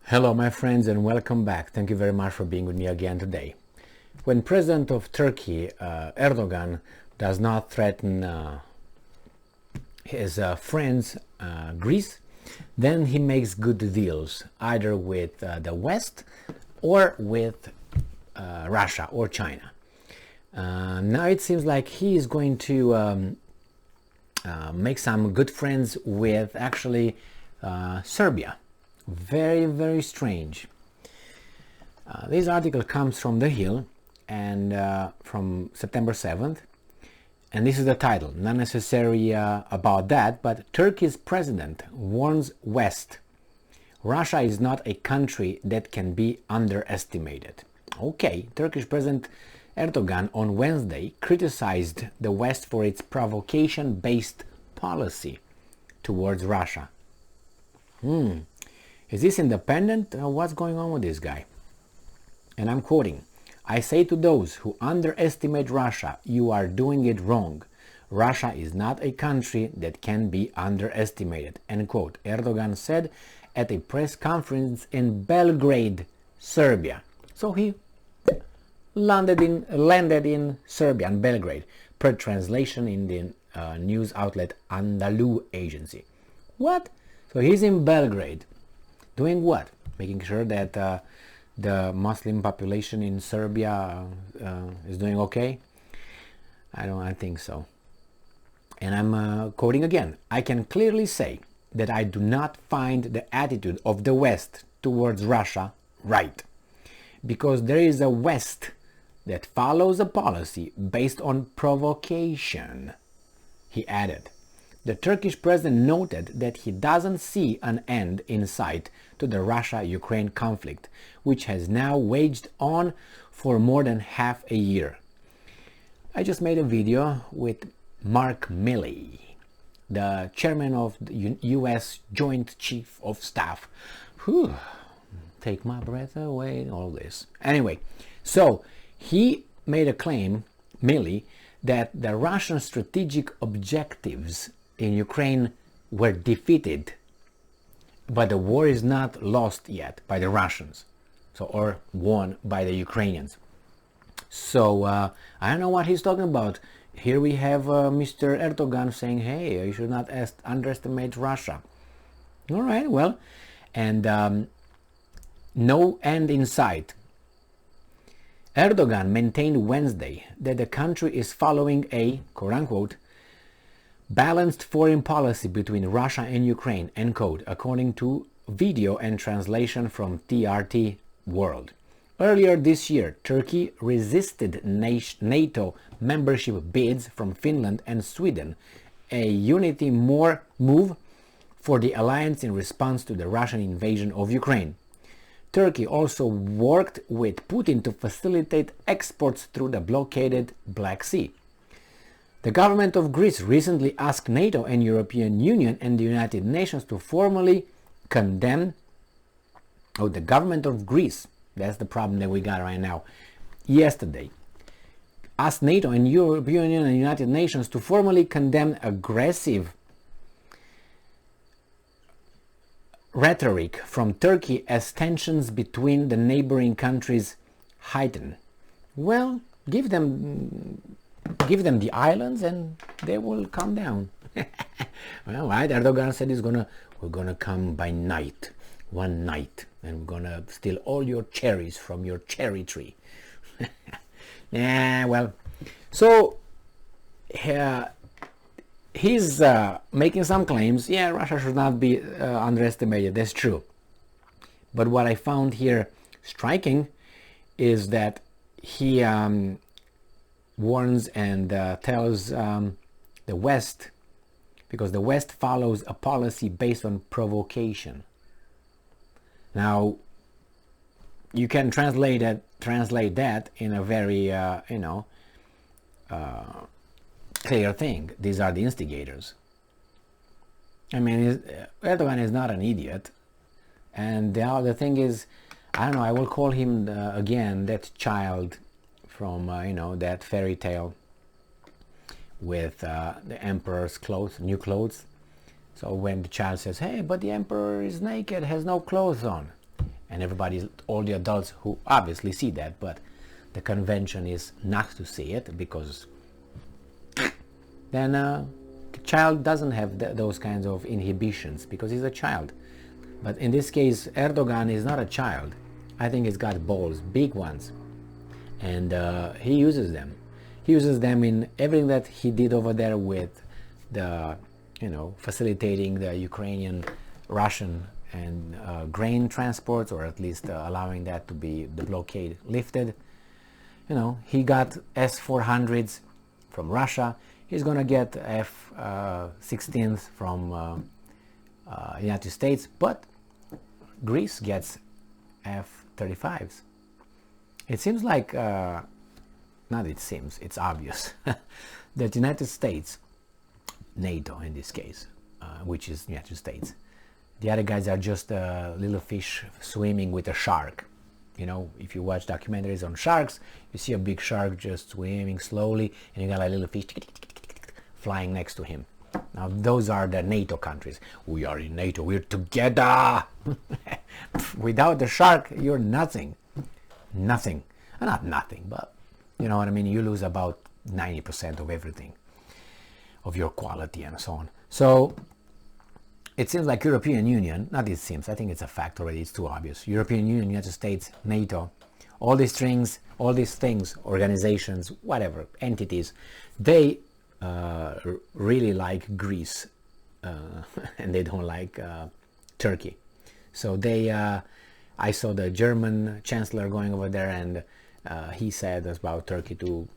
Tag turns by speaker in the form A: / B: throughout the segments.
A: Hello my friends and welcome back. Thank you very much for being with me again today. When President of Turkey, Erdogan, does not threaten his friends, Greece, then he makes good deals either with the West or with Russia or China. Now it seems like he is going to make some good friends with actually Serbia. Very, very strange. This article comes from The Hill and from September 7th, and this is the title. Not necessarily about that, but Turkey's president warns West. Russia is not a country that can be underestimated. Okay, Turkish President Erdogan on Wednesday criticized the West for its provocation-based policy towards Russia. Is this independent? What's going on with this guy? And I'm quoting, "I say to those who underestimate Russia, you are doing it wrong. Russia is not a country that can be underestimated," end quote. Erdogan said at a press conference in Belgrade, Serbia. So he landed in Serbia, in Belgrade, per translation in the news outlet Anadolu agency. What? So he's in Belgrade. Doing what? Making sure that the Muslim population in Serbia is doing okay? I think so. And I'm quoting again. "I can clearly say that I do not find the attitude of the West towards Russia right. Because there is a West that follows a policy based on provocation," he added. The Turkish president noted that he doesn't see an end in sight to the Russia-Ukraine conflict, which has now waged on for more than half a year. I just made a video with Mark Milley, the chairman of the U.S. Joint Chief of Staff. Whew, take my breath away, all this. Anyway, so he made a claim, Milley, that the Russian strategic objectives in Ukraine were defeated, but the war is not lost yet by the Russians, or won by the Ukrainians. So I don't know what he's talking about. Here we have Mr. Erdogan saying, "Hey, you should not underestimate Russia." All right, well, and no end in sight. Erdogan maintained Wednesday that the country is following a, quote-unquote, balanced foreign policy between Russia and Ukraine, end quote, according to video and translation from TRT World. Earlier this year, Turkey resisted NATO membership bids from Finland and Sweden, a unity move for the alliance in response to the Russian invasion of Ukraine. Turkey also worked with Putin to facilitate exports through the blockaded Black Sea. The government of Greece recently asked NATO and European Union and the United Nations to formally condemn. The government of Greece, that's the problem that we got right now. Yesterday, asked NATO and European Union and United Nations to formally condemn aggressive rhetoric from Turkey as tensions between the neighboring countries heighten. Well, give them the islands and they will come down. Well, right, Erdogan said we're gonna come by night, one night, and we're gonna steal all your cherries from your cherry tree. Yeah, well, so he's making some claims. Yeah, Russia should not be underestimated. That's true. But what I found here striking is that he warns and tells the West, because the West follows a policy based on provocation. Now, you can translate that in a very clear thing. These are the instigators. I mean, Erdogan is not an idiot, and the other thing is, I don't know, I will call him again that child from that fairy tale with the emperor's clothes, new clothes. So when the child says, "Hey, but the emperor is naked, has no clothes on," and everybody, all the adults who obviously see that, but the convention is not to see it, because then the child doesn't have those kinds of inhibitions because he's a child. But in this case, Erdogan is not a child. I think he's got balls, big ones, and he uses them. He uses them in everything that he did over there with the, facilitating the Ukrainian, Russian and grain transports, or at least allowing that to be, the blockade lifted. He got S-400s from Russia. He's going to get F-16s from United States, but Greece gets F-35s. It seems like, it's obvious that United States, NATO in this case, which is United States, the other guys are just little fish swimming with a shark. If you watch documentaries on sharks, you see a big shark just swimming slowly, and you got a little fish flying next to him. Now, those are the NATO countries. We are in NATO, we're together. Without the shark, you're nothing. Nothing. Not nothing, but you know what I mean? You lose about 90% of everything, of your quality and so on. So, it seems like European Union, not it seems, I think it's a fact already, it's too obvious. European Union, United States, NATO, all these things, organizations, whatever, entities, they really like Greece, and they don't like Turkey. So I saw the German chancellor going over there, and he said about Turkey to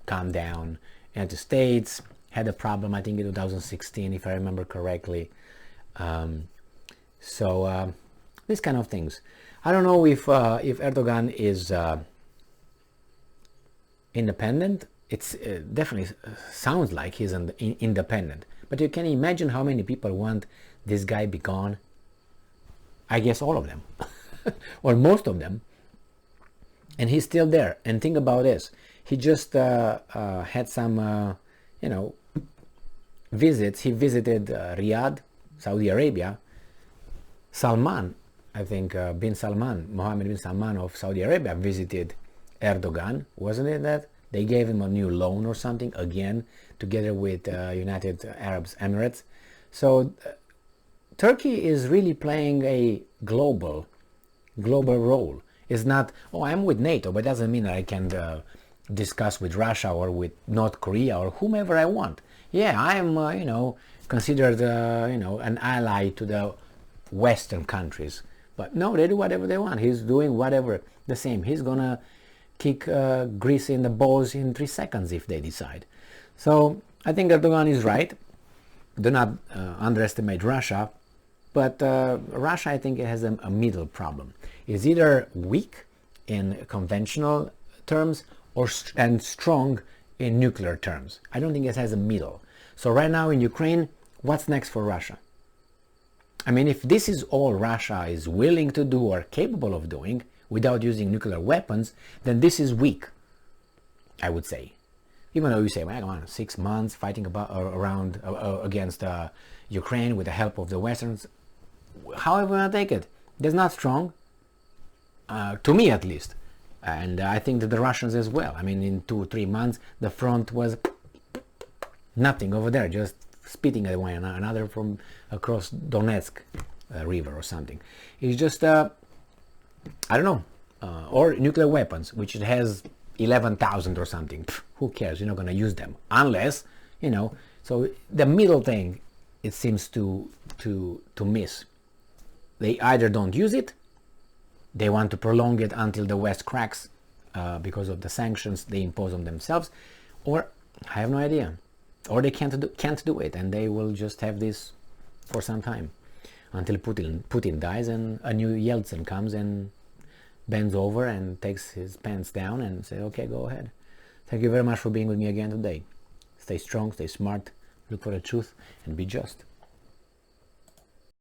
A: calm down. United States had a problem, I think in 2016, if I remember correctly. These kind of things. I don't know if Erdogan is independent. It's definitely sounds like he's independent. But you can imagine how many people want this guy be gone. I guess all of them, or most of them. And he's still there. And think about this: he just had some, visits. He visited Riyadh, Saudi Arabia. Salman, I think Mohammed bin Salman of Saudi Arabia visited Erdogan, wasn't it that? They gave him a new loan or something, again, together with United Arab Emirates. So Turkey is really playing a global role. It's not, I'm with NATO, but it doesn't mean that I can discuss with Russia or with North Korea or whomever I want. Yeah, I'm, considered, an ally to the Western countries. But no, they do whatever they want. He's doing whatever the same. He's gonna kick Greece in the balls in 3 seconds if they decide. So I think Erdogan is right. Do not underestimate Russia. But Russia, I think, it has a middle problem. It's either weak in conventional terms and strong in nuclear terms. I don't think it has a middle. So right now in Ukraine, what's next for Russia? I mean, if this is all Russia is willing to do or capable of doing without using nuclear weapons, then this is weak, I would say. Even though you say, well, come on, 6 months fighting against Ukraine with the help of the Westerns, however you want to take it, that's not strong, to me at least. And I think that the Russians as well. I mean, in 2 or 3 months, the front was nothing over there, just spitting at one another from across Donetsk river or something. It's just, I don't know, or nuclear weapons, which it has 11,000 or something. Pff, who cares? You're not going to use them unless, So the middle thing, it seems to miss. They either don't use it, they want to prolong it until the West cracks because of the sanctions they impose on themselves, or I have no idea. Or they can't do it, and they will just have this for some time until Putin dies and a new Yeltsin comes and bends over and takes his pants down and says, okay, go ahead. Thank you very much for being with me again today. Stay strong, stay smart, look for the truth, and be just.